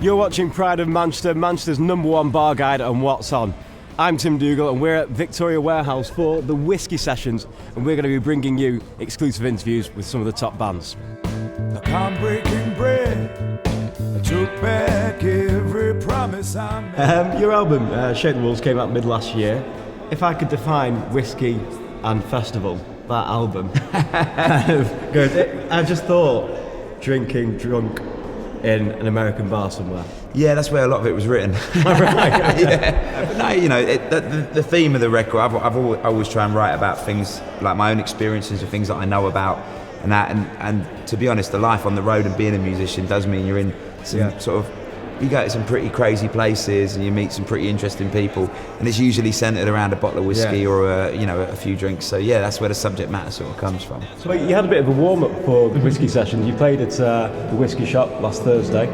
You're watching Pride of Manchester, Manchester's #1 bar guide on What's On. I'm Tim Dougill and we're at Victoria Warehouse for the Whisky Sessions, and we're going to be bringing you exclusive interviews with some of the top bands. I can't breaking bread. I took back every promise I made. Your album, Shake the Wolves, came out mid last year. If I could define whiskey and festival, that album goes. I just thought drinking drunk in an American bar somewhere. Yeah, that's where a lot of it was written. Yeah. But no, you know, the theme of the record, I always try and write about things like my own experiences and things that I know about, and to be honest, the life on the road and being a musician does mean you're in some sort of, you go to some pretty crazy places and you meet some pretty interesting people, and it's usually centred around a bottle of whiskey or a few drinks. So yeah, that's where the subject matter sort of comes from. So you had a bit of a warm up for the Whisky Sessions. You played at the Whisky Shop last Thursday.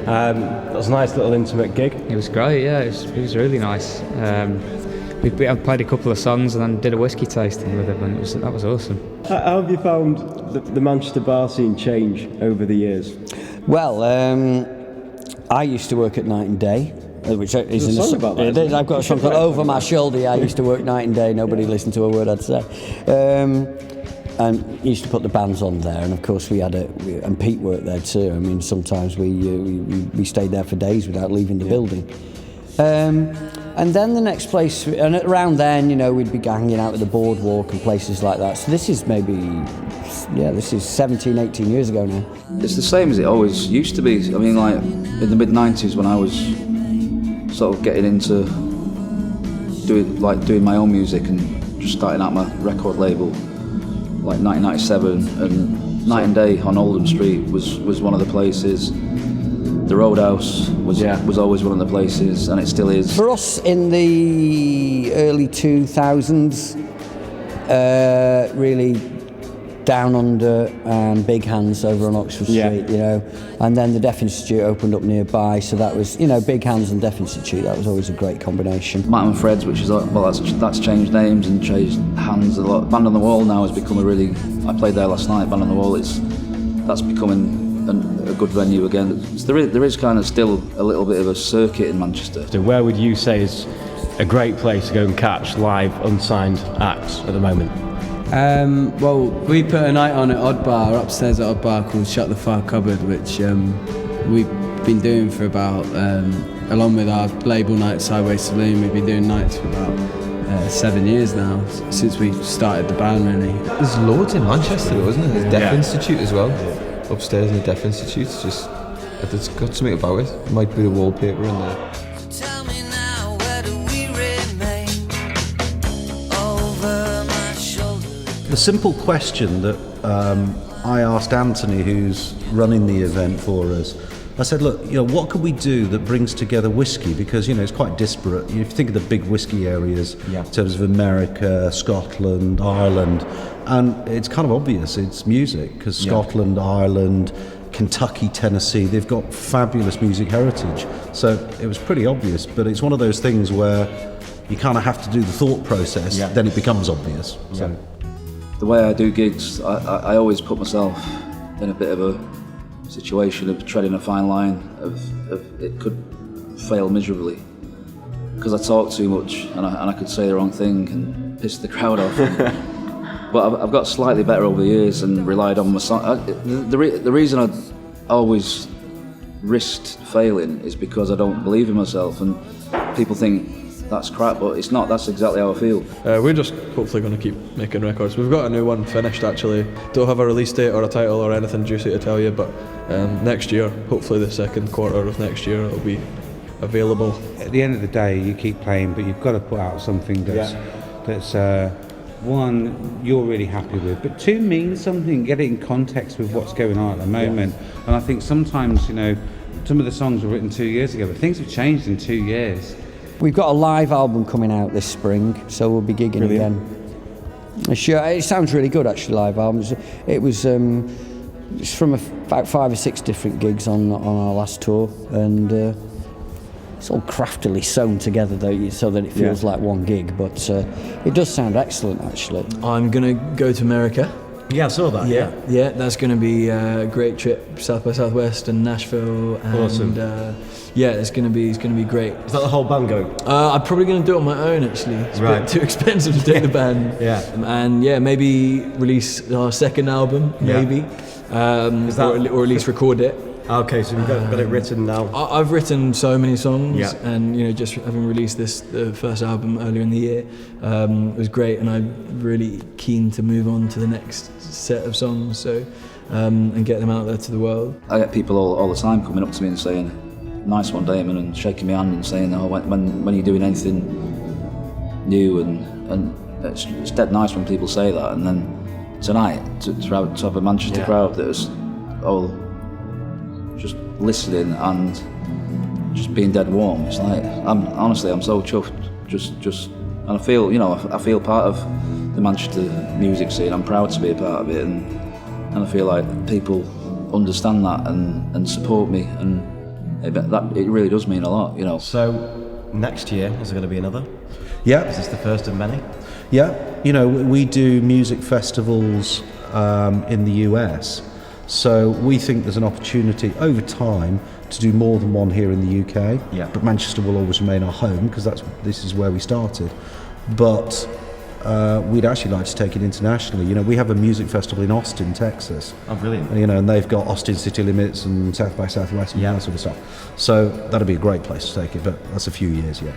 That was a nice little intimate gig. It was great, yeah. It was really nice. We played a couple of songs and then did a whiskey tasting with them, and that was awesome. How have you found the Manchester bar scene change over the years? Well, I used to work at night and day, which is There's a song about that, it is. I've got a song called Over My Shoulder. Yeah, I used to work night and day. Nobody listened to a word I'd say. And used to put the bands on there, and of course and Pete worked there too. I mean, sometimes we stayed there for days without leaving the building. And then the next place, and around then, you know, we'd be hanging out at the boardwalk and places like that. So this is 17, 18 years ago now. It's the same as it always used to be. I mean, like in the mid-90s when I was sort of getting into doing my own music and just starting out my record label, like 1997, and Night and Day on Oldham Street was one of the places. The Roadhouse was always one of the places, and it still is. For us in the early 2000s, really Down Under and Big Hands over on Oxford Street, you know, and then the Deaf Institute opened up nearby, so that was, you know, Big Hands and Deaf Institute, that was always a great combination. Matt and Fred's, which is, well, that's changed names and changed hands a lot. Band on the Wall now has become I played there last night, Band on the Wall, that's becoming a good venue again. So there is kind of still a little bit of a circuit in Manchester. So where would you say is a great place to go and catch live unsigned acts at the moment? Well, we put a night on at Odd Bar, upstairs at Odd Bar, called Shut the Far Cupboard, which we've been doing for about, along with our label night Sideways Saloon, we've been doing nights for about 7 years now, since we started the band, really. There's loads in Manchester, though, isn't there? There's Deaf Institute as well. Upstairs in the Deaf Institute, it's got something about it. It might be the wallpaper in there. Tell me now, where do we remain? Over my shoulder. The simple question that I asked Anthony, who's running the event for us, I said, look, you know, what could we do that brings together whiskey? Because, you know, it's quite disparate. If you think of the big whiskey areas in terms of America, Scotland, Ireland, and it's kind of obvious, it's music, because Scotland, Ireland, Kentucky, Tennessee, they've got fabulous music heritage. So it was pretty obvious, but it's one of those things where you kind of have to do the thought process, then it becomes obvious. So the way I do gigs, I always put myself in a bit of a situation of treading a fine line of it could fail miserably because I talk too much and I could say the wrong thing and piss the crowd off. But I've got slightly better over the years and relied on my song. The reason I always risked failing is because I don't believe in myself, and people think that's crap, but it's not. That's exactly how I feel. We're just hopefully going to keep making records. We've got a new one finished actually. Don't have a release date or a title or anything juicy to tell you, but next year, hopefully the second quarter of next year, it'll be available. At the end of the day, you keep playing, but you've got to put out something that's one, you're really happy with, but two, means something, get it in context with what's going on at the moment. And I think sometimes, you know, some of the songs were written 2 years ago, but things have changed in 2 years. We've got a live album coming out this spring, so we'll be gigging again. Sure, it sounds really good actually, live albums. It was it's from about 5 or 6 different gigs on our last tour, and it's all craftily sewn together though, so that it feels like one gig, but it does sound excellent actually. I'm going to go to America Yeah, I saw that. Yeah, that's going to be a great trip, South by Southwest and Nashville, and Awesome. yeah, it's going to be great. Is that the whole band going? I'm probably going to do it on my own actually. It's a Right. bit too expensive to take the band. Yeah. And yeah, maybe release our second album, maybe, or at least record it. Okay, so you've got it written now. I've written so many songs, Yeah. and just having released the first album earlier in the year was great, and I'm really keen to move on to the next set of songs, so and get them out there to the world. I get people all the time coming up to me and saying, "Nice one, Damon," and shaking my hand and saying, "Oh, when are you doing anything new?" And it's dead nice when people say that. And then tonight to have a Manchester crowd that was all just listening and just being dead warm. It's like I'm so chuffed. Just and I feel part of the Manchester music scene. I'm proud to be a part of it, and I feel like people understand that and support me, and it really does mean a lot. So next year is there going to be another? Yeah. Is this the first of many? Yeah, we do music festivals in the US, so we think there's an opportunity over time to do more than one here in the UK. Yeah. But Manchester will always remain our home because this is where we started. But we'd actually like to take it internationally. We have a music festival in Austin, Texas. Oh, brilliant. And they've got Austin City Limits and South by Southwest and that sort of stuff. So that'd be a great place to take it, but that's a few years yet.